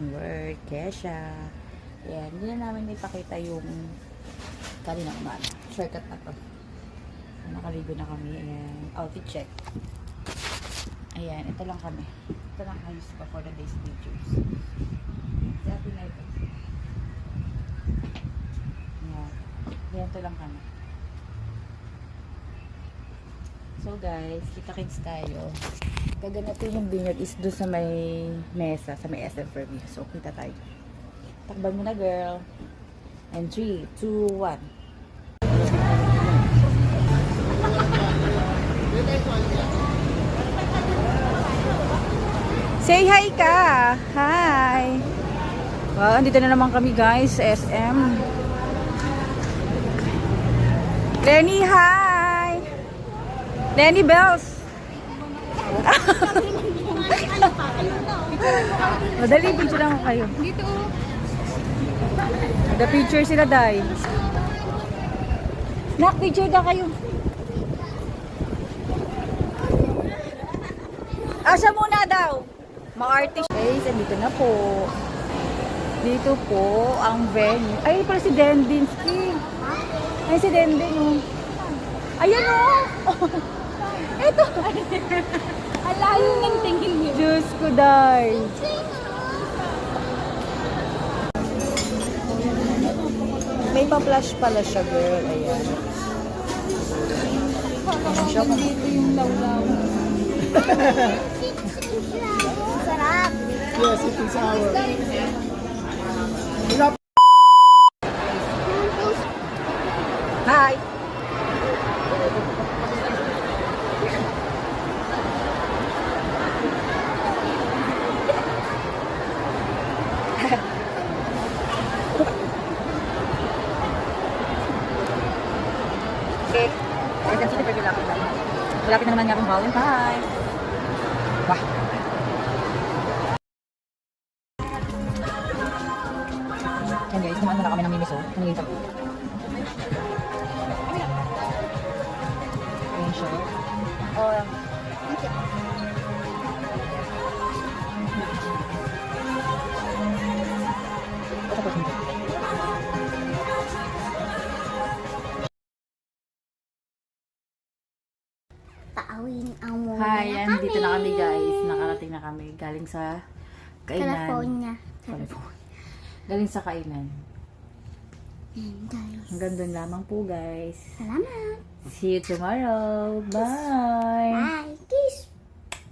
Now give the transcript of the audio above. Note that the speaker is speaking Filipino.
Word, Kesha. Ayan, hindi na namin ipakita yung kanina umaga. Shortcut na to. Nakaligo na kami. Ayan, outfit check. Ayan, ito lang kami. Ito lang ayos pa for the day's pictures. Si Ate na ito. Ayan. Ayan, ito lang kami. So guys, kita-kits tayo. Gaganatin yung vineyard is doon sa may mesa, sa may SM Fairview. So, kita tayo. Takban mo na, girl. And 3, 2, 1. Say hi ka! Hi! Wow, andito na naman kami guys sa SM. Lenny, hi! Lenny Bells! Madali, picture lang kayo. Dito. The picture sila, Day. Nak, picture na kayo. Asya muna daw. Mga artist. Guys, andito na po. Dito po ang venue. Ay, pala si Dendinsky. Ay, si Dendin, oh. Ayan, oh. Ito. Alayo ng tingin niyo. Diyos ko, Day. May pa-flash pala siya, girl. Ayan. Dito yung lawlaw. Sarap. Yes, it is our. Hi. Okay. Welcome to the Fairview Lapit. Malapit na naman nga akong Valentine's. Wah. Yan guys, kumaan na kami ng mimiso. Ano yung tabi? Ayan siya. Oh, Paawin ang muna hi, na yan. kami. Dito na kami guys. Nakarating na kami. Galing sa kainan. California. California. Galing sa kainan. Guys. Hanggang doon lamang po guys. Salamat. See you tomorrow. Bye. Bye. Kiss.